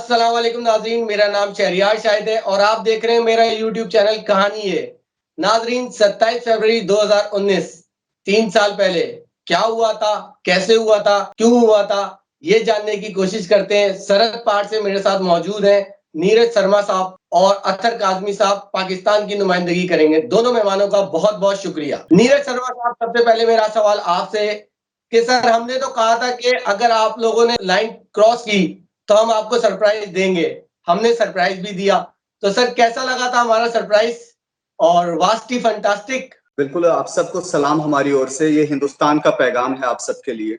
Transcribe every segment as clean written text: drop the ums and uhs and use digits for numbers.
अस्सलाम वालेकुम नाजरीन, मेरा नाम शहरियार शाहिद है और आप देख रहे हैं मेरा यूट्यूब चैनल कहानी है। नाजरीन, 27 फरवरी 2019 3 साल पहले क्या हुआ था, कैसे हुआ था, क्यों हुआ था, ये जानने की कोशिश करते हैं। सरहद पार से मेरे साथ मौजूद हैं नीरज शर्मा साहब और अतर काजमी साहब, पाकिस्तान की नुमाइंदगी करेंगे। दोनों मेहमानों का बहुत बहुत शुक्रिया। नीरज शर्मा साहब, सबसे पहले मेरा सवाल आपसे कि सर, हमने तो कहा था कि अगर आप लोगों ने लाइन क्रॉस की तो हम आपको सरप्राइज देंगे। हमने सरप्राइज भी दिया, तो सर कैसा लगा था हमारा सरप्राइज? और वास्टी फंटास्टिक। बिल्कुल, आप सबको सलाम हमारी ओर से। ये हिंदुस्तान का पैगाम है आप सबके लिए।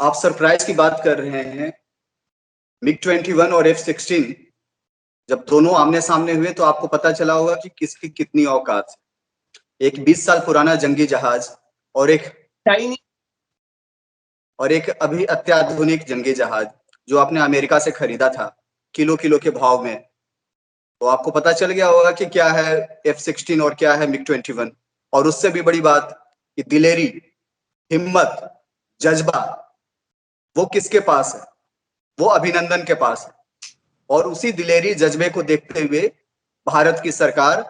आप सरप्राइज की बात कर रहे हैं। MiG-21 और F-16 जब दोनों आमने सामने हुए तो आपको पता चला होगा कि किसकी कितनी औकात है। एक 20 साल पुराना जंगी जहाज और एक अभी अत्याधुनिक जंगी जहाज जो आपने अमेरिका से खरीदा था किलो किलो के भाव में, तो आपको पता चल गया होगा कि क्या है F-16 और क्या है MiG-21। और उससे भी बड़ी बात कि दिलेरी, हिम्मत, जज्बा वो किसके पास है? वो अभिनंदन के पास है। और उसी दिलेरी जज्बे को देखते हुए भारत की सरकार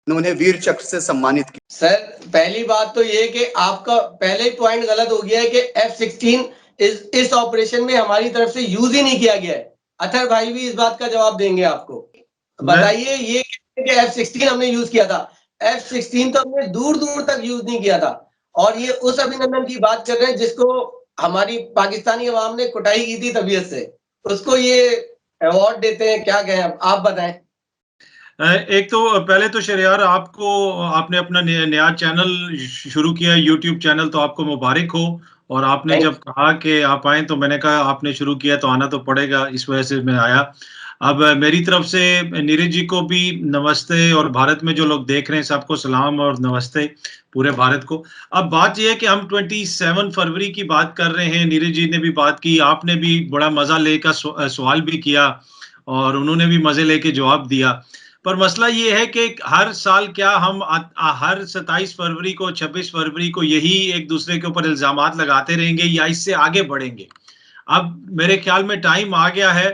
ने उन्हें वीर चक्र से सम्मानित किया। सर, पहली बात तो ये कि आपका पहले ही पॉइंट गलत हो गया है कि F-16 इस ऑपरेशन में हमारी तरफ से यूज ही नहीं किया गया है। अतर भाई भी इस बात का जवाब देंगे आपको। बताइए, ये कि F-16 हमने यूज किया था। F-16 तो हमने दूर दूर तक यूज नहीं किया था। और ये उस अभिनंदन की बात कर रहे हैं जिसको हमारी पाकिस्तानी अवाम ने कुटाई की थी तबीयत से, उसको ये अवार्ड देते हैं। क्या कहें, आप बताएं। एक तो पहले तो शहरियार, आपने अपना नया चैनल शुरू किया, यूट्यूब चैनल, तो आपको मुबारक हो। और आपने जब कहा कि आप आए तो मैंने कहा आपने शुरू किया तो आना तो पड़ेगा, इस वजह से मैं आया। अब मेरी तरफ से नीरज जी को भी नमस्ते, और भारत में जो लोग देख रहे हैं सबको सलाम और नमस्ते, पूरे भारत को। अब बात यह है कि हम 27 फरवरी की बात कर रहे हैं। नीरज जी ने भी बात की, आपने भी बड़ा मजा लेकर सवाल भी किया और उन्होंने भी मजे लेके जवाब दिया। पर मसला ये है कि हर साल क्या हम हर 27 फरवरी को, 26 फरवरी को यही एक दूसरे के ऊपर इल्जामात लगाते रहेंगे या इससे आगे बढ़ेंगे? अब मेरे ख्याल में टाइम आ गया है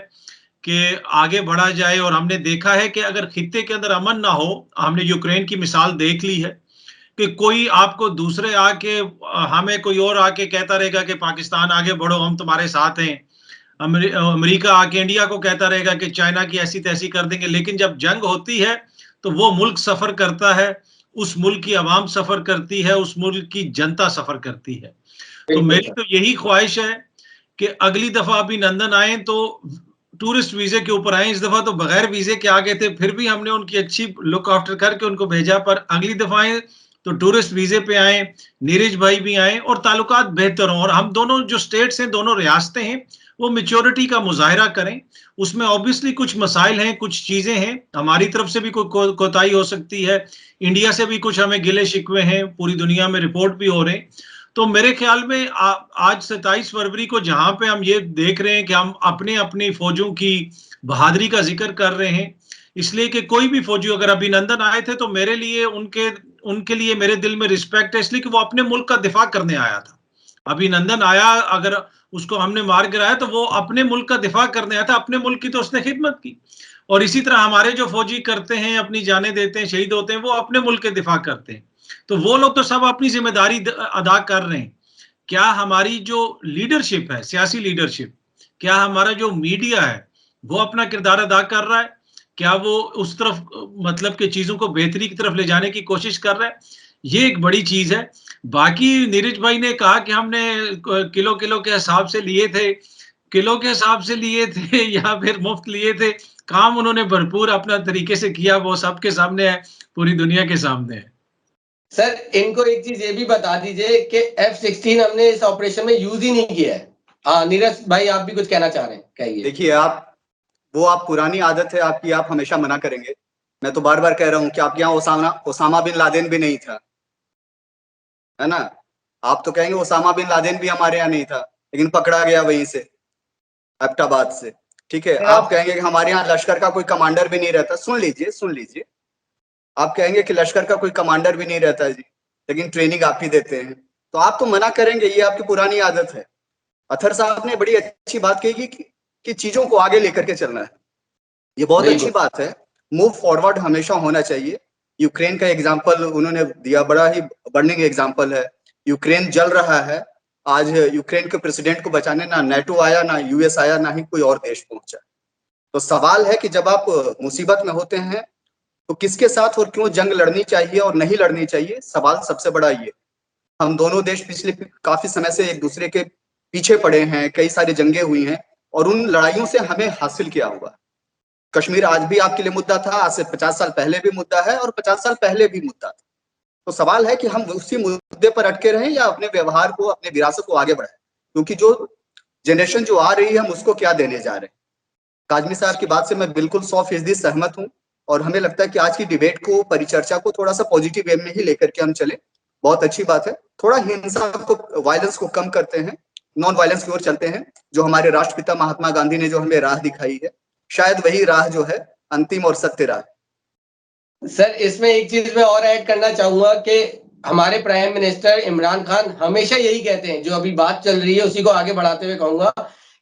कि आगे बढ़ा जाए। और हमने देखा है कि अगर खित्ते के अंदर अमन ना हो, हमने यूक्रेन की मिसाल देख ली है कि कोई आपको दूसरे आके, हमें कोई और आके कहता रहेगा कि पाकिस्तान आगे बढ़ो, हम तुम्हारे साथ हैं। अमेरिका आके इंडिया को कहता रहेगा कि चाइना की ऐसी तैसी कर देंगे। लेकिन जब जंग होती है तो वो मुल्क सफर करता है, उस मुल्क की आवाम सफर करती है, उस मुल्क की जनता सफर करती है। तो मेरी तो यही ख्वाहिश है कि अगली दफा अभिनंदन आए तो टूरिस्ट वीजे के ऊपर आए। इस दफा तो बगैर वीजे के आ गए थे, फिर भी हमने उनकी अच्छी लुक आफ्टर करके उनको भेजा। पर अगली दफा आए तो टूरिस्ट वीजे पे आए, नीरज भाई भी आए और ताल्लुकात बेहतर हों। और हम दोनों जो स्टेट्स हैं, दोनों रियासतें हैं, वो मेच्योरिटी का मुजाहरा करें। उसमें ऑब्वियसली कुछ मसाइल हैं, कुछ चीजें हैं, हमारी तरफ से भी कोई कोताही हो सकती है, इंडिया से भी कुछ हमें गिले शिकवे हैं, पूरी दुनिया में रिपोर्ट भी हो रहे हैं। तो मेरे ख्याल में आज 27 फरवरी को जहां पे हम ये देख रहे हैं कि हम अपने अपनी फौजों की बहादुरी का जिक्र कर रहे हैं, इसलिए कि कोई भी फौजी अगर अभिनंदन आए थे तो मेरे लिए उनके लिए मेरे दिल में रिस्पेक्ट है, इसलिए कि वो अपने मुल्क का दिफा करने आया था। अभिनंदन आया, अगर उसको हमने मार गिराया तो वो अपने मुल्क का दिफा करने आया था, अपने मुल्क की तो उसने खिदमत की। और इसी तरह हमारे जो फौजी करते हैं, अपनी जानें देते हैं, शहीद होते हैं, वो अपने मुल्क के दिफा करते हैं। तो वो लोग तो सब अपनी जिम्मेदारी अदा कर रहे हैं। क्या हमारी जो लीडरशिप है, सियासी लीडरशिप, क्या हमारा जो मीडिया है वो अपना किरदार अदा कर रहा है? क्या वो उस तरफ मतलब कि चीजों को बेहतरी की तरफ ले जाने की कोशिश कर रहा है? ये एक बड़ी चीज है। बाकी नीरज भाई ने कहा कि हमने किलो किलो के हिसाब से लिए थे, किलो के हिसाब से लिए थे या फिर मुफ्त लिए थे, काम उन्होंने भरपूर अपना तरीके से किया, वो सबके सामने है, पूरी दुनिया के सामने है। सर, इनको एक चीज ये भी बता दीजिए कि F-16 हमने इस ऑपरेशन में यूज ही नहीं किया है। हाँ नीरज भाई, आप भी कुछ कहना चाह रहे हैं, कहिए। देखिए, आप पुरानी आदत है आपकी, आप हमेशा मना करेंगे। मैं तो बार बार कह रहा हूं कि आपके यहाँ ओसामा बिन लादेन भी नहीं था, है ना? आप तो कहेंगे ओसामा बिन लादेन भी हमारे यहाँ नहीं था, लेकिन पकड़ा गया वहीं से, एबटाबाद से। ठीक है, आप कहेंगे कि हमारे यहाँ लश्कर का कोई कमांडर भी नहीं रहता। सुन लीजिए, आप कहेंगे कि लश्कर का कोई कमांडर भी नहीं रहता जी, लेकिन ट्रेनिंग आप ही देते हैं। तो आप तो मना करेंगे, ये आपकी पुरानी आदत है। अथर साहब ने बड़ी अच्छी बात कही कि कि चीजों को आगे लेकर के चलना है। ये बहुत अच्छी बात है, मूव फॉरवर्ड हमेशा होना चाहिए। यूक्रेन का एग्जाम्पल उन्होंने दिया, बड़ा ही बर्निंग एग्जाम्पल है। यूक्रेन जल रहा है, आज यूक्रेन के प्रेसिडेंट को बचाने ना नेटो आया, ना यूएस आया, ना ही कोई और देश पहुंचा। तो सवाल है कि जब आप मुसीबत में होते हैं तो किसके साथ और क्यों जंग लड़नी चाहिए और नहीं लड़नी चाहिए, सवाल सबसे बड़ा ये। हम दोनों देश पिछले काफी समय से एक दूसरे के पीछे पड़े हैं, कई सारी जंगें हुई हैं और उन लड़ाइयों से हमें हासिल क्या हुआ। कश्मीर आज भी आपके लिए मुद्दा था, आज से 50 साल पहले भी मुद्दा है और 50 साल पहले भी मुद्दा था। तो सवाल है कि हम उसी मुद्दे पर अटके रहें या अपने व्यवहार को, अपने विरासत को आगे बढ़ाएं, क्योंकि जो जनरेशन जो आ रही है हम उसको क्या देने जा रहे हैं। काजमी साहब की बात से मैं बिल्कुल 100% सहमत हूँ और हमें लगता है कि आज की डिबेट को, परिचर्चा को थोड़ा सा पॉजिटिव वे में ही लेकर के हम चले, बहुत अच्छी बात है। थोड़ा हिंसा को, वायलेंस को कम करते हैं, नॉन वायलेंस की ओर चलते हैं, जो हमारे राष्ट्रपिता महात्मा गांधी ने जो हमें राह दिखाई है, शायद वही राह जो है अंतिम और सत्य राह। सर इसमें एक चीज मैं और ऐड करना चाहूंगा कि हमारे प्राइम मिनिस्टर इमरान खान हमेशा यही कहते हैं, जो अभी बात चल रही है उसी को आगे बढ़ाते हुए कहूंगा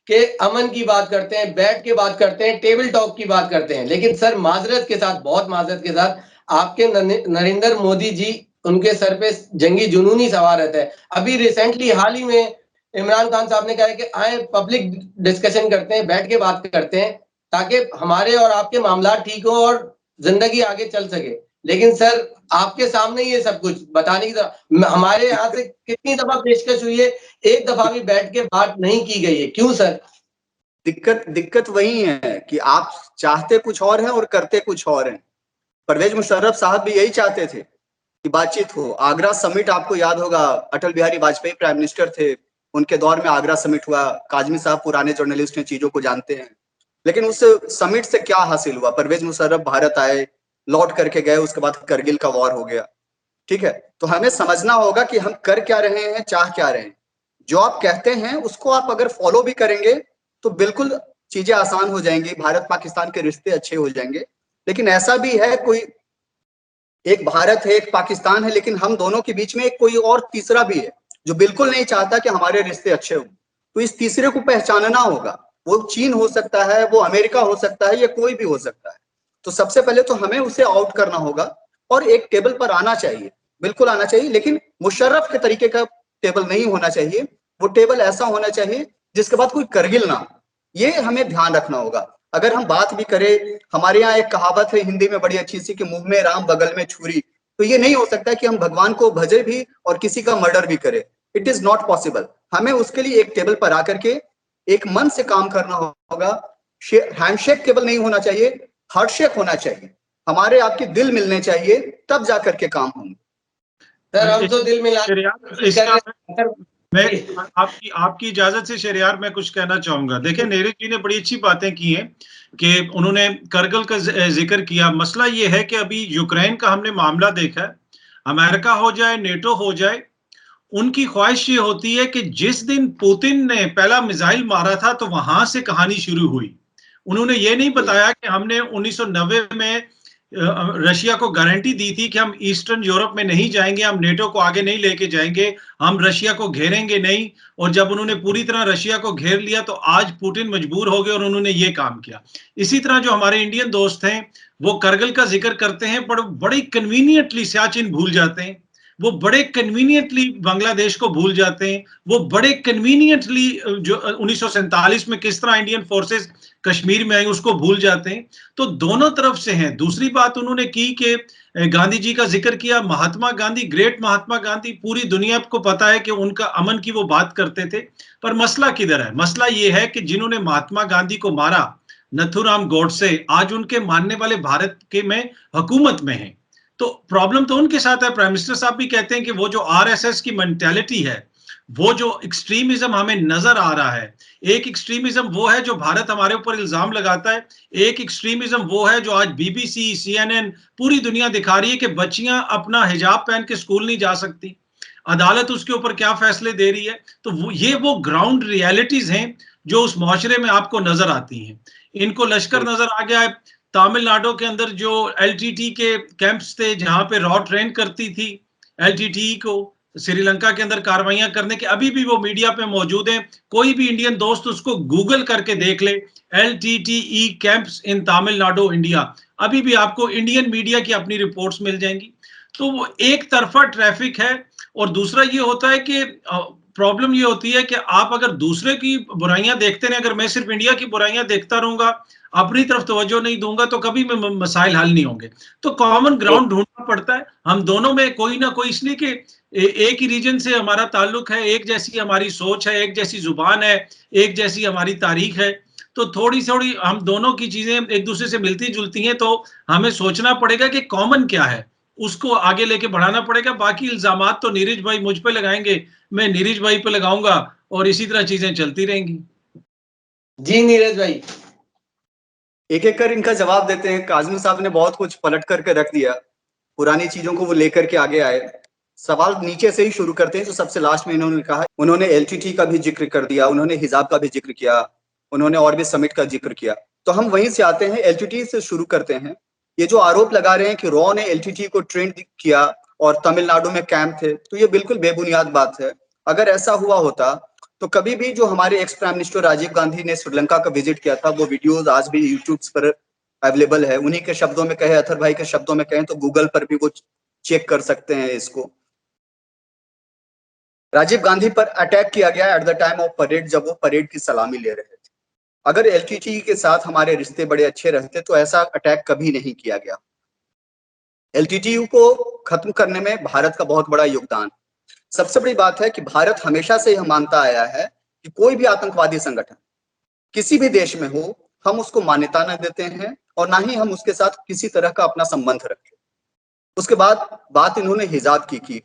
कि अमन की बात करते हैं, बैठ के बात करते हैं, टेबल टॉक की बात करते हैं, लेकिन सर माजरत के साथ, बहुत माजरत के साथ, आपके नरेंद्र मोदी जी, उनके सर पे जंगी जुनूनी सवार रहता है। अभी रिसेंटली हाल ही में इमरान खान साहब ने कहा है कि आए पब्लिक डिस्कशन करते हैं, बैठ के बात करते हैं, ताकि हमारे और आपके मामला ठीक हो और जिंदगी आगे चल सके। लेकिन सर आपके सामने ये सब कुछ बताने की हमारे यहाँ से कितनी दफा पेशकश हुई है, एक दफा भी बैठ के बात नहीं की गई है, क्यों सर? दिक्कत वही है कि आप चाहते कुछ और है और करते कुछ और है। परवेज मुशर्रफ साहब भी यही चाहते थे कि बातचीत हो। आगरा समिट आपको याद होगा, अटल बिहारी वाजपेयी प्राइम मिनिस्टर थे, उनके दौर में आगरा समिट हुआ। काजमी साहब पुराने जर्नलिस्ट हैं, चीजों को जानते हैं। लेकिन उस समिट से क्या हासिल हुआ? परवेज मुशर्रफ भारत आए, लौट करके गए, उसके बाद करगिल का वॉर हो गया। ठीक है, तो हमें समझना होगा कि हम कर क्या रहे हैं, चाह क्या रहे हैं। जो आप कहते हैं उसको आप अगर फॉलो भी करेंगे तो बिल्कुल चीजें आसान हो जाएंगी, भारत पाकिस्तान के रिश्ते अच्छे हो जाएंगे। लेकिन ऐसा भी है, कोई एक भारत है, एक पाकिस्तान है, लेकिन हम दोनों के बीच में एक कोई और तीसरा भी है जो बिल्कुल नहीं चाहता कि हमारे रिश्ते अच्छे हो। तो इस तीसरे को पहचानना होगा। वो चीन हो सकता है, वो अमेरिका हो सकता है, या कोई भी हो सकता है। तो सबसे पहले तो हमें उसे आउट करना होगा और एक टेबल पर आना चाहिए, बिल्कुल आना चाहिए। लेकिन मुशर्रफ के तरीके का टेबल नहीं होना चाहिए। वो टेबल ऐसा होना चाहिए जिसके बाद कोई करगिल ना हो। ये हमें ध्यान रखना होगा। अगर हम बात भी करें, हमारे यहाँ एक कहावत है हिंदी में बड़ी अच्छी सी कि मुंह में राम बगल में छुरी। तो ये नहीं हो सकता कि हम भगवान को भजे भी और किसी का मर्डर भी करें। It is not possible. हमें उसके लिए एक टेबल पर आकर के एक मन से काम करना होगा। हैंडशेक केवल नहीं होना चाहिए, हार्टशेक होना चाहिए। हमारे आपके दिल मिलने चाहिए, तब जाकर के काम होंगे। सर हम तो दिल मिला मैं आपकी इजाजत से शहरयार मैं कुछ कहना चाहूंगा। देखिए नीरज जी ने बड़ी अच्छी बातें की हैं कि उन्होंने करगिल का जिक्र किया। मसला ये है कि अभी यूक्रेन का हमने मामला देखा है, अमेरिका हो जाए, नेटो हो जाए, उनकी ख्वाहिश ये होती है कि जिस दिन पुतिन ने पहला मिसाइल मारा था तो वहां से कहानी शुरू हुई। उन्होंने ये नहीं बताया कि हमने 1990 में रशिया को गारंटी दी थी कि हम ईस्टर्न यूरोप में नहीं जाएंगे, हम नेटो को आगे नहीं लेके जाएंगे, हम रशिया को घेरेंगे नहीं। और जब उन्होंने पूरी तरह रशिया को घेर लिया तो आज पुतिन मजबूर हो गए और उन्होंने ये काम किया। इसी तरह जो हमारे इंडियन दोस्त हैं वो करगिल का जिक्र करते हैं पर बड़ी कन्वीनियंटली सियाचिन भूल जाते हैं, वो बड़े कन्वीनियंटली बांग्लादेश को भूल जाते हैं, वो बड़े कन्वीनियंटली जो 1947 में किस तरह इंडियन फोर्सेस कश्मीर में आई उसको भूल जाते हैं। तो दोनों तरफ से हैं। दूसरी बात उन्होंने की कि गांधी जी का जिक्र किया, महात्मा गांधी, ग्रेट महात्मा गांधी, पूरी दुनिया को पता है कि उनका अमन की वो बात करते थे। पर मसला किधर है? मसला ये है कि जिन्होंने महात्मा गांधी को मारा, नथुराम गोडसे, आज उनके मानने वाले भारत के में हुकूमत में हैं। तो प्रॉब्लम तो उनके साथ है। प्राइम मिनिस्टर साहब भी कहते हैं कि वो जो आरएसएस की मेंटालिटी है, वो जो एक्सट्रीमिज्म हमें नजर आ रहा है, एक एक्सट्रीमिज्म वो है जो भारत हमारे ऊपर इल्जाम लगाता है, एक एक्सट्रीमिज्म वो है जो आज बीबीसी, सीएनएन, पूरी दुनिया दिखा रही है कि बच्चियां अपना हिजाब पहन के स्कूल नहीं जा सकती, अदालत उसके ऊपर क्या फैसले दे रही है। तो ये वो ग्राउंड रियलिटीज हैं जो उस मुआशरे में आपको नजर आती हैं। इनको लश्कर नजर आ गया है। तमिलनाडु के अंदर जो एलटीटी के कैंप्स थे जहां पे रॉ ट्रेन करती थी एलटीटी को, श्रीलंका के अंदर कार्रवाइयां करने के, अभी भी वो मीडिया पे मौजूद हैं। कोई भी इंडियन दोस्त उसको गूगल करके देख ले, LTTE कैंप्स इन तमिलनाडु इंडिया, अभी भी आपको इंडियन मीडिया की अपनी रिपोर्ट्स मिल जाएंगी। तो वो एक तरफा ट्रैफिक है। और दूसरा ये होता है कि प्रॉब्लम ये होती है कि आप अगर दूसरे की बुराइयां देखते रहे, अगर मैं सिर्फ इंडिया की बुराइयां देखता रहूंगा, अपनी तरफ तवज्जो नहीं दूंगा, तो कभी में मसाइल हल नहीं होंगे। तो कॉमन ग्राउंड ढूंढना पड़ता है हम दोनों में, कोई ना कोई, इसलिए कि एक ही रीजन से हमारा ताल्लुक है, एक जैसी हमारी सोच है, एक जैसी जुबान है, एक जैसी हमारी तारीख है। तो थोड़ी थोड़ी हम दोनों की चीजें एक दूसरे से मिलती जुलती हैं, तो हमें सोचना पड़ेगा कि कॉमन क्या है, उसको आगे लेके बढ़ाना पड़ेगा। बाकी इल्जामात तो नीरज भाई मुझ पे लगाएंगे, मैं नीरज भाई पे लगाऊंगा, और इसी तरह चीजें चलती रहेंगी। जी नीरज भाई, एक एक कर इनका जवाब देते हैं। काजमी साहब ने बहुत कुछ पलट करके रख दिया, पुरानी चीजों को वो लेकर के आगे आए। सवाल नीचे से ही शुरू करते हैं। जो सबसे लास्ट में इन्होंने कहा, उन्होंने LTT का भी जिक्र कर दिया, उन्होंने हिजाब का भी जिक्र किया, उन्होंने और भी समिट का जिक्र किया। तो हम वहीं से आते हैं, LTT से शुरू करते हैं। ये जो आरोप लगा रहे हैं कि रॉ ने LTT को ट्रेंड किया और तमिलनाडु में कैंप थे, तो ये बिल्कुल बेबुनियाद बात है। अगर ऐसा हुआ होता तो कभी भी जो हमारे ex prime minister Rajiv Gandhi ने श्रीलंका का विजिट किया था, वो वीडियोस आज भी यूट्यूब पर अवेलेबल है। उन्हीं के शब्दों में कहे, अथर भाई के शब्दों में कहें, तो गूगल पर भी वो चेक कर सकते हैं इसको। राजीव गांधी पर अटैक किया गया at the time of parade, जब वो परेड की सलामी ले रहे थे। अगर LTT के साथ हमारे रिश्ते बड़े अच्छे रहते तो ऐसा अटैक कभी नहीं किया गया। LTT को खत्म करने में भारत का बहुत बड़ा योगदान। सबसे बड़ी बात है कि भारत हमेशा से यह मानता आया है कि कोई भी आतंकवादी संगठन किसी भी देश में हो, हम उसको मान्यता न देते हैं और ना ही हम उसके साथ किसी तरह का अपना संबंध रखें। उसके बाद बात इन्होंने हिजाब की।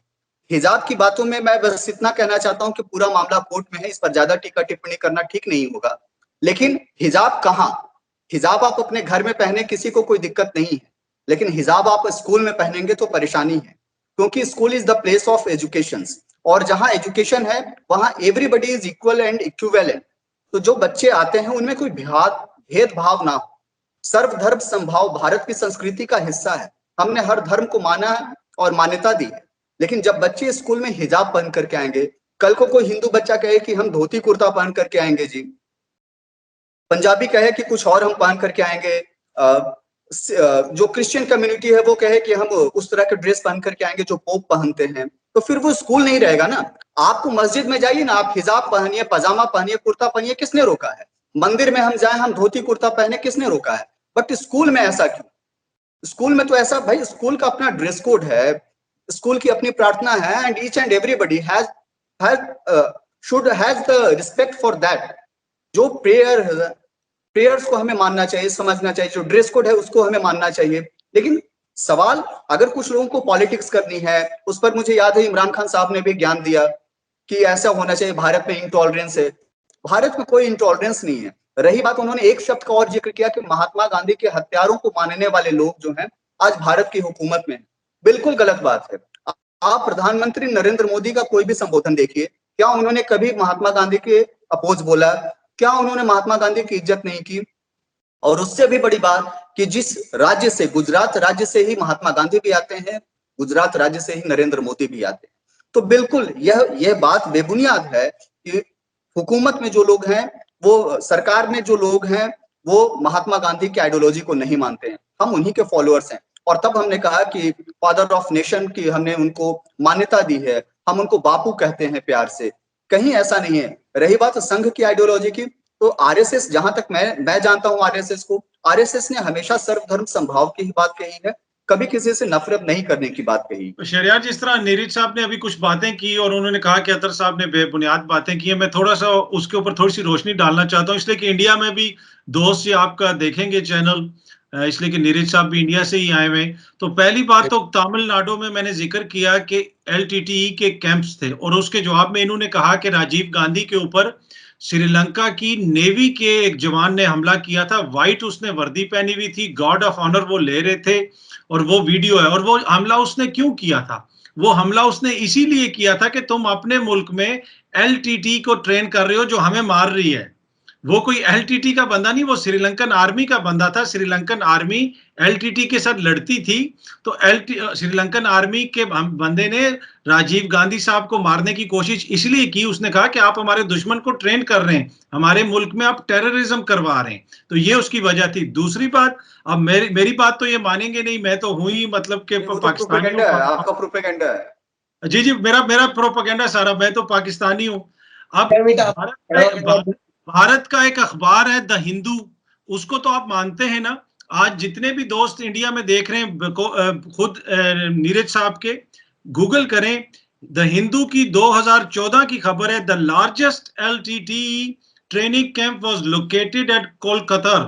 हिजाब की बातों में मैं बस इतना कहना चाहता हूं कि पूरा मामला कोर्ट में है, इस पर ज्यादा टीका टिप्पणी करना ठीक नहीं होगा। लेकिन हिजाब कहाँ? हिजाब आप अपने घर में पहने, किसी को कोई दिक्कत नहीं है, लेकिन हिजाब आप स्कूल में पहनेंगे तो परेशानी है, क्योंकि school is the place of education, और जहां एजुकेशन है वहां everybody is equal and equivalent. तो जो बच्चे आते हैं उनमें कोई भेदभाव ना हो, सर्वधर्म समभाव भारत की संस्कृति का हिस्सा है। हमने हर धर्म को माना है और मान्यता दी है। लेकिन जब बच्चे स्कूल में हिजाब पहन करके आएंगे, कल को कोई हिंदू बच्चा कहे कि हम धोती कुर्ता पहन करके आएंगे जी, पंजाबी कहे कि कुछ और हम पहन करके आएंगे, जो क्रिश्चियन कम्युनिटी है वो कहे कि हम उस तरह के ड्रेस पहन करके आएंगे जो पोप पहनते हैं, तो फिर वो स्कूल नहीं रहेगा ना। आपको मस्जिद में जाइए ना, आप हिजाब पहनिए, पजामा पहनिए, कुर्ता पहनिए, किसने रोका है? मंदिर में हम जाए, हम धोती कुर्ता पहने, किसने रोका है? बट स्कूल में ऐसा क्यों? स्कूल में तो ऐसा, भाई स्कूल का अपना ड्रेस कोड है, स्कूल की अपनी प्रार्थना है, and each and everybody should has the respect for that. जो प्रेयर्स को हमें मानना चाहिए, समझना चाहिए, जो ड्रेस कोड है उसको हमें मानना चाहिए। लेकिन सवाल, अगर कुछ लोगों को पॉलिटिक्स करनी है, उस पर मुझे याद है इमरान खान साहब ने भी ज्ञान दिया कि ऐसा होना चाहिए, भारत में इंटॉलरेंस है। भारत में कोई इंटॉलरेंस नहीं है। रही बात, उन्होंने एक शब्द का और जिक्र किया कि महात्मा गांधी के हत्यारों को मानने वाले लोग जो हैं आज भारत की हुकूमत में, बिल्कुल गलत बात है। आप प्रधानमंत्री नरेंद्र मोदी का कोई भी संबोधन देखिए, क्या उन्होंने कभी महात्मा गांधी के अपोज बोला? क्या उन्होंने महात्मा गांधी की इज्जत नहीं की? और उससे भी बड़ी बात कि जिस राज्य से, गुजरात राज्य से ही महात्मा गांधी भी आते हैं, गुजरात राज्य से ही नरेंद्र मोदी भी आते हैं। तो बिल्कुल यह बात बेबुनियाद है कि हुकूमत में जो लोग हैं, वो सरकार में जो लोग हैं, वो महात्मा गांधी की आइडियोलॉजी को नहीं मानते हैं। हम उन्हीं के फॉलोअर्स हैं। और तब हमने कहा कि फादर ऑफ नेशन की हमने उनको मान्यता दी है, हम उनको बापू कहते हैं प्यार से। कहीं ऐसा नहीं है। रही बात संघ की आइडियोलॉजी की, तो आरएसएस, जहां तक मैं जानता हूं आरएसएस को, आरएसएस ने हमेशा सर्वधर्म समभाव की ही बात कही है, कभी किसी से नफरत नहीं करने की बात कही। तो शहरयार, जिस तरह नीरज साहब ने अभी कुछ बातें की और उन्होंने कहा कि अतर साहब ने बेबुनियाद बातें की है, मैं थोड़ा सा उसके ऊपर थोड़ी सी रोशनी डालना चाहता हूं, इसलिए कि इंडिया में भी दोस्त जी आपका देखेंगे चैनल, इसलिए कि नीरज साहब भी इंडिया से ही आए हुए। तो पहली बात तो तमिलनाडु में मैंने जिक्र किया कि LTTE के कैंप्स थे, और उसके जवाब में इन्होंने कहा कि राजीव गांधी के ऊपर श्रीलंका की नेवी के एक जवान ने हमला किया था। व्हाइट उसने वर्दी पहनी हुई थी, गार्ड ऑफ ऑनर वो ले रहे थे, और वो वीडियो है। और वो हमला उसने क्यों किया था? वो हमला उसने इसीलिए किया था कि तुम अपने मुल्क में LTT को ट्रेन कर रहे हो जो हमें मार रही है। वो कोई एलटीटी का बंदा नहीं, वो श्रीलंकन आर्मी का बंदा था। श्रीलंकन आर्मी एलटीटी के साथ लड़ती थी, तो श्रीलंकन आर्मी के बंदे ने राजीव गांधी साहब को मारने की कोशिश इसलिए की, उसने कहा कि आप हमारे दुश्मन को ट्रेन कर रहे हैं, हमारे मुल्क में आप टेररिज्म करवा रहे हैं, तो ये उसकी वजह थी। दूसरी बात, अब मेरी बात तो ये मानेंगे नहीं, मैं तो हूं ही मतलब के प्रोपेगेंडा है, आपका प्रोपेगेंडा है। जी जी, मेरा प्रोपेगेंडा सारा, मैं तो पाकिस्तानी हूँ। अब भारत का एक अखबार है द हिंदू, उसको तो आप मानते हैं ना। आज जितने भी दोस्त इंडिया में देख रहे हैं, खुद नीरज साहब के गूगल करें, द हिंदू की 2014 की खबर है, the largest LTT training camp was located at Kolkata.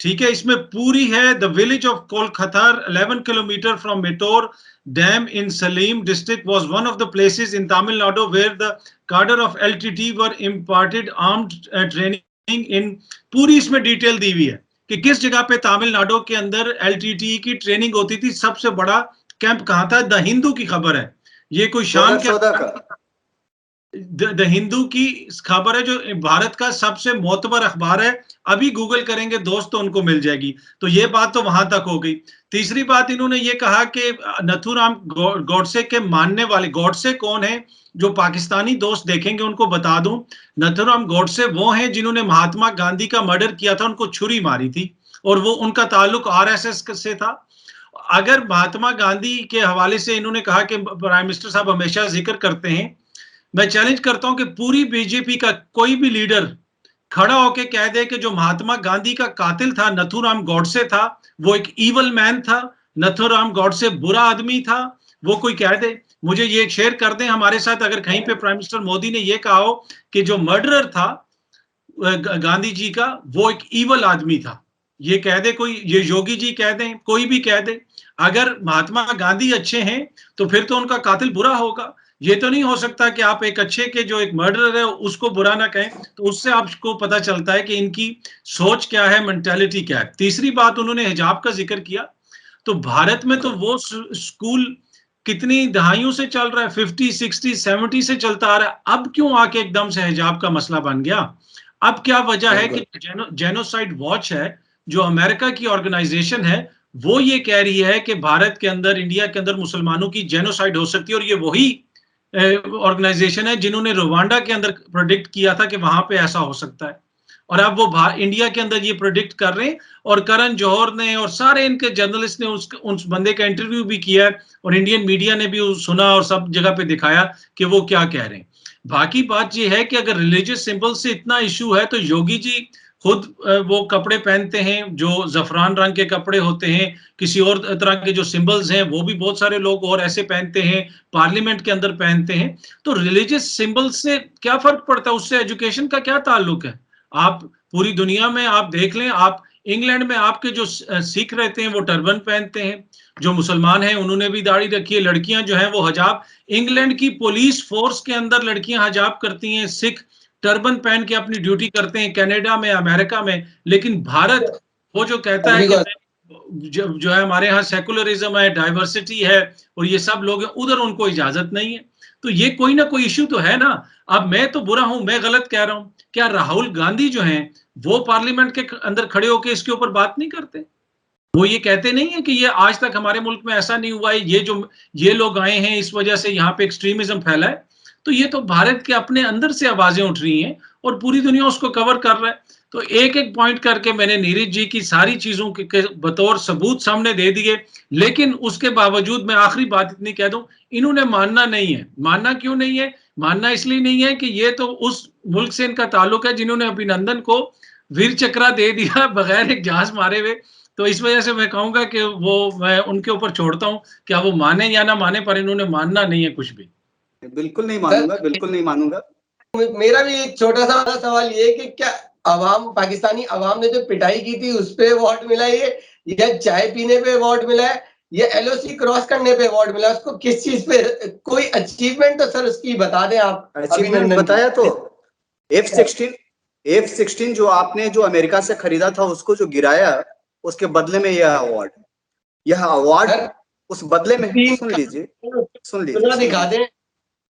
ठीक है, इसमें पूरी है, the village of Kolkata 11 kilometre from Mettur dam in Salem district was one of the places in Tamil Nadu where the cadre of LTT were imparted armed training in। पूरी इसमें detail दी हुई है कि किस जगह पे तमिलनाडु के अंदर LTT की ट्रेनिंग होती थी, सबसे बड़ा कैंप कहां था। द हिंदू की खबर है, ये कोई शान के द हिंदू की खबर है, जो भारत का सबसे मोतबर अखबार है। अभी गूगल करेंगे दोस्त तो उनको मिल जाएगी। तो ये बात तो वहां तक हो गई। तीसरी बात, इन्होंने ये कहा कि नथुराम गॉडसे के मानने वाले, गॉडसे कौन है, जो पाकिस्तानी दोस्त देखेंगे उनको बता दूं, नथुराम गॉडसे वो हैं जिन्होंने महात्मा गांधी का मर्डर किया था, उनको छुरी मारी थी, और वो उनका ताल्लुक आरएसएस से था। अगर महात्मा गांधी के हवाले से इन्होंने कहा कि प्राइम मिनिस्टर साहब हमेशा जिक्र करते हैं, मैं चैलेंज करता हूं कि पूरी बीजेपी का कोई भी लीडर खड़ा होकर कह दे कि जो महात्मा गांधी का कातिल था नथुराम गॉडसे था, वो एक ईवल मैन था, नथुराम गॉडसे बुरा आदमी था, वो कोई कह दे, मुझे ये शेयर कर दें हमारे साथ, अगर कहीं पे प्राइम मिनिस्टर मोदी ने ये कहा हो कि जो मर्डरर था गांधी जी का वो एक ईवल आदमी था, ये कह दे कोई, ये योगी जी कह दें, कोई भी कह दे। अगर महात्मा गांधी अच्छे हैं तो फिर तो उनका कातिल बुरा होगा। ये तो नहीं हो सकता कि आप एक अच्छे के जो एक मर्डरर है उसको बुरा ना कहें। तो उससे आपको पता चलता है कि इनकी सोच क्या है, मेंटालिटी क्या है। तीसरी बात, उन्होंने हिजाब का जिक्र किया, तो भारत में तो वो स्कूल कितनी दहाइयों से चल रहा है, 50, 60, 70 से चलता आ रहा है, अब क्यों आके एकदम से हिजाब का मसला बन गया? अब क्या वजह है कि जेनोसाइड वॉच है, जो अमेरिका की ऑर्गेनाइजेशन है, वो ये कह रही है कि भारत के अंदर, इंडिया के अंदर मुसलमानों की जेनोसाइड हो सकती है, और ये वही ऑर्गेनाइजेशन है जिन्होंने रवांडा के अंदर प्रेडिक्ट किया था कि वहां पे ऐसा हो सकता है, और अब वो इंडिया के अंदर ये प्रेडिक्ट कर रहे हैं। और करण जौहर ने और सारे इनके जर्नलिस्ट ने उस बंदे का इंटरव्यू भी किया है, और इंडियन मीडिया ने भी सुना और सब जगह पे दिखाया कि वो क्या कह रहे हैं। बाकी बात ये है कि अगर रिलीजियस सिंबल से इतना इशू है, तो योगी जी खुद वो कपड़े पहनते हैं जो जफरान रंग के कपड़े होते हैं, किसी और तरह के जो सिंबल्स हैं वो भी बहुत सारे लोग और ऐसे पहनते हैं, पार्लियामेंट के अंदर पहनते हैं। तो रिलीजियस सिंबल से क्या फर्क पड़ता है, उससे एजुकेशन का क्या ताल्लुक है? आप पूरी दुनिया में आप देख लें, आप इंग्लैंड में आपके जो सिख रहते हैं वो टर्बन पहनते हैं, जो मुसलमान हैं उन्होंने भी दाढ़ी रखी है, लड़कियां जो हैं वो हिजाब, इंग्लैंड की पुलिस फोर्स के अंदर लड़कियां हिजाब करती हैं, सिख टर्बन पहन के अपनी ड्यूटी करते हैं, कनाडा में, अमेरिका में। लेकिन भारत वो जो कहता है कि जो है हमारे यहाँ सेकुलरिज्म है, डाइवर्सिटी है और ये सब लोग हैं, उधर उनको इजाजत नहीं है। तो ये कोई ना कोई इश्यू तो है ना। अब मैं तो बुरा हूं, मैं गलत कह रहा हूं, क्या राहुल गांधी जो हैं वो पार्लियामेंट के अंदर खड़े होकर इसके ऊपर बात नहीं करते? वो ये कहते नहीं है कि ये आज तक हमारे मुल्क में ऐसा नहीं हुआ है, ये लोग आए हैं इस वजह से यहाँ पे एक्सट्रीमिज्म फैला है? तो ये तो भारत के अपने अंदर से आवाजें उठ रही हैं और पूरी दुनिया उसको कवर कर रहा है। तो एक एक पॉइंट करके मैंने नीरज जी की सारी चीजों के बतौर सबूत सामने दे दिए, लेकिन उसके बावजूद मैं आखिरी बात इतनी कह दूं, इन्होंने मानना नहीं है। मानना क्यों नहीं है? मानना इसलिए नहीं है कि ये तो उस मुल्क से इनका ताल्लुक है जिन्होंने अभिनंदन को वीर चक्रा दे दिया बगैर एक जहाज मारे हुए। तो इस वजह से मैं कहूंगा कि वो मैं उनके ऊपर छोड़ता हूं, क्या वो माने या ना माने, पर इन्होंने मानना नहीं है कुछ भी। बिल्कुल नहीं मानूंगा, बिल्कुल नहीं मानूंगा। मेरा भी एक छोटा सा सवाल ये कि क्या अवाम, पाकिस्तानी अवाम ने जो पिटाई की थी उस पे अवार्ड मिला ये, या चाय पीने पे अवार्ड मिला है, या एलओसी क्रॉस करने पे अवार्ड मिला? उसको किस चीज पे, कोई अचीवमेंट तो सर उसकी बता दें आप। अचीवमेंट बताया तो F-16 जो आपने जो अमेरिका से खरीदा था उसको जो गिराया, उसके बदले में यह अवार्ड उस बदले में।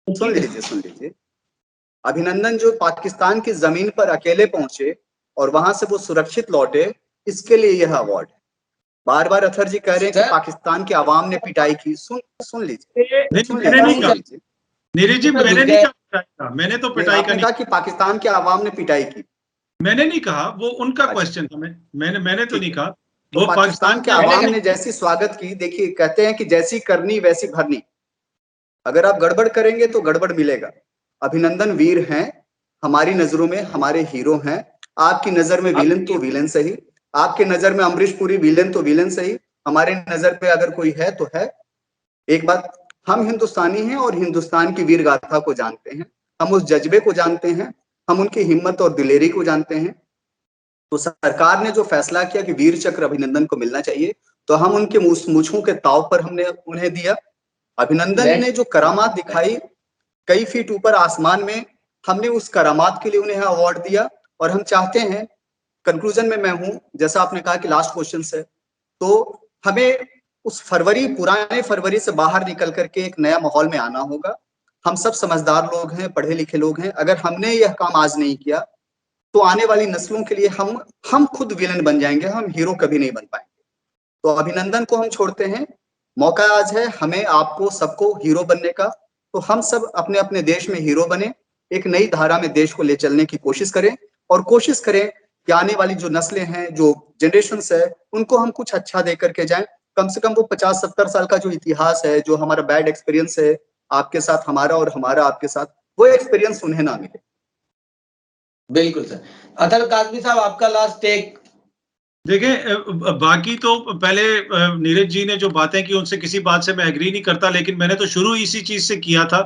सुन लीजिए अभिनंदन जो पाकिस्तान की जमीन पर अकेले पहुंचे और वहां से वो सुरक्षित लौटे, इसके लिए यह अवार्ड। बार बार अथर जी कह रहे हैं कि पाकिस्तान की आवाम ने पिटाई की। सुन लीजिए, मैंने नहीं कहा नीरज जी, मैंने नहीं कहा पिटाई का, मैंने तो पिटाई का नहीं कहा कि पाकिस्तान की आवाम ने पिटाई की। मैंने नहीं कहा, वो उनका क्वेश्चन था। मैंने तो नहीं कहा। तो पाकिस्तान के आवाम ने जैसी स्वागत की, देखिए कहते हैं कि जैसी करनी वैसी भरनी। अगर आप गड़बड़ करेंगे तो गड़बड़ मिलेगा। अभिनंदन वीर हैं, हमारी नजरों में हमारे हीरो हैं। आपकी नजर में विलन तो विलन सही, आपके नजर में अमरीश पुरी विलन तो विलन सही, हमारे नजर पे अगर कोई है तो है। एक बात, हम हिंदुस्तानी हैं और हिंदुस्तान की वीर गाथा को जानते हैं, हम उस जज्बे को जानते हैं, हम उनकी हिम्मत और दिलेरी को जानते हैं। तो सरकार ने जो फैसला किया कि वीर चक्र अभिनंदन को मिलना चाहिए, तो हम उनके मूंछों के ताव पर हमने उन्हें दिया। अभिनंदन ने जो करामात दिखाई कई फीट ऊपर आसमान में, हमने उस करामात के लिए उन्हें अवार्ड दिया। और हम चाहते हैं, कंक्लूजन में मैं हूं, जैसा आपने कहा कि लास्ट क्वेश्चन है, तो हमें उस पुराने फरवरी से बाहर निकल करके एक नया माहौल में आना होगा। हम सब समझदार लोग हैं, पढ़े लिखे लोग हैं। अगर हमने यह काम आज नहीं किया तो आने वाली नस्लों के लिए हम खुद विलन बन जाएंगे, हम हीरो कभी नहीं बन पाएंगे। तो अभिनंदन को हम छोड़ते हैं, मौका आज है हमें आपको सबको हीरो बनने का। तो हम सब अपने अपने देश में हीरो बने, एक नई धारा में देश को ले चलने की कोशिश करें, और कोशिश करें कि आने वाली जो नस्लें हैं, जो जनरेशंस है, उनको हम कुछ अच्छा दे करके जाएं। कम से कम वो 50-70 साल का जो इतिहास है, जो हमारा बैड एक्सपीरियंस है आपके साथ हमारा और हमारा आपके साथ, वो एक्सपीरियंस उन्हें ना मिले। बिल्कुल सर। अतर काजमी साहब, आपका लास्ट टेक। देखिए, बाकी तो पहले नीरज जी ने जो बातें की उनसे किसी बात से मैं एग्री नहीं करता, लेकिन मैंने तो शुरू इसी चीज से किया था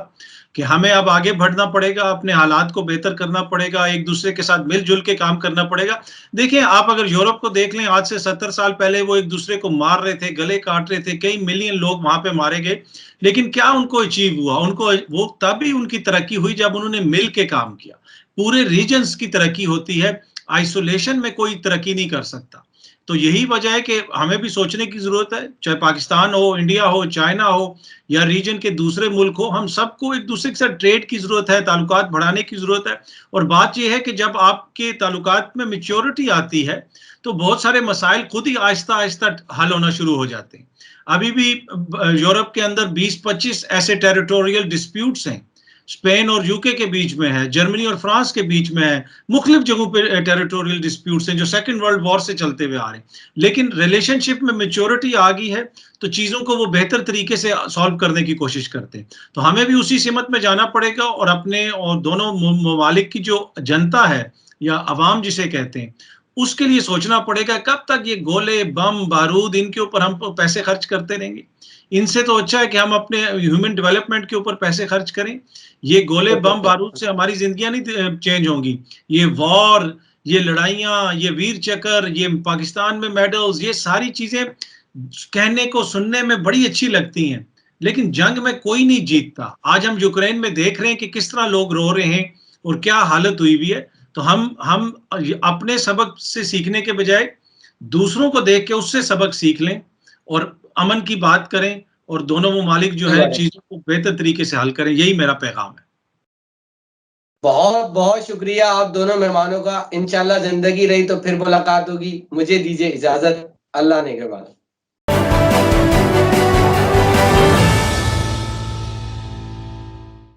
कि हमें अब आगे बढ़ना पड़ेगा, अपने हालात को बेहतर करना पड़ेगा, एक दूसरे के साथ मिलजुल के काम करना पड़ेगा। देखिए, आप अगर यूरोप को देख लें, आज से 70 साल पहले वो एक दूसरे को मार रहे थे, गले काट रहे थे, कई मिलियन लोग वहां पे मारे गए, लेकिन क्या उनको अचीव हुआ? उनको वो तभी उनकी तरक्की हुई जब उन्होंने मिल के काम किया। पूरे रीजन्स की तरक्की होती है, आइसोलेशन में कोई तरक्की नहीं कर सकता। तो यही वजह है कि हमें भी सोचने की जरूरत है, चाहे पाकिस्तान हो, इंडिया हो, चाइना हो या रीजन के दूसरे मुल्क हो, हम सबको एक दूसरे के साथ ट्रेड की जरूरत है, ताल्लुकात बढ़ाने की जरूरत है। और बात यह है कि जब आपके ताल्लुकात में मैच्योरिटी आती है तो बहुत सारे मसाइल खुद ही आहिस्ता आहिस्ता हल होना शुरू हो जाते हैं। अभी भी यूरोप के अंदर 20-25 ऐसे टेरिटोरियल डिस्प्यूट्स हैं, स्पेन और यूके के बीच में है, जर्मनी और फ्रांस के बीच में है, मुख्तलिफ जगहों पे टेरिटोरियल डिस्प्यूट्स हैं जो सेकंड वर्ल्ड वॉर से चलते हुए आ रहे हैं। लेकिन रिलेशनशिप में मैच्योरिटी आ गई है तो चीजों को वो बेहतर तरीके से सॉल्व करने की कोशिश करते हैं। तो हमें भी उसी सिमत में जाना पड़ेगा और अपने और दोनों ममालिक की जो जनता है या अवाम जिसे कहते हैं, उसके लिए सोचना पड़ेगा कब तक ये गोले, बम, बारूद, इनके ऊपर हम पैसे खर्च करते रहेंगे। इनसे तो अच्छा है कि हम अपने ह्यूमन डेवलपमेंट के ऊपर पैसे खर्च करें। ये गोले, बम, बारूद से हमारी जिंदगियां नहीं चेंज होंगी। ये वॉर, ये लड़ाइयां, ये वीर चक्र, ये पाकिस्तान में मेडल्स, ये सारी चीजें कहने को सुनने में बड़ी अच्छी लगती हैं, लेकिन जंग में कोई नहीं जीतता। आज हम यूक्रेन में देख रहे हैं कि किस तरह लोग रो रहे हैं और क्या हालत हुई हुई है। तो हम अपने सबक से सीखने के बजाय दूसरों को देख के उससे सबक सीख लें और अमन की बात करें और दोनों ममालिक जो है चीजों को बेहतर तरीके से हल करें। यही मेरा पैगाम है। बहुत बहुत शुक्रिया आप दोनों मेहमानों का। इंशाल्लाह जिंदगी रही तो फिर मुलाकात होगी। मुझे दीजिए इजाजत। अल्लाह ने के बाद।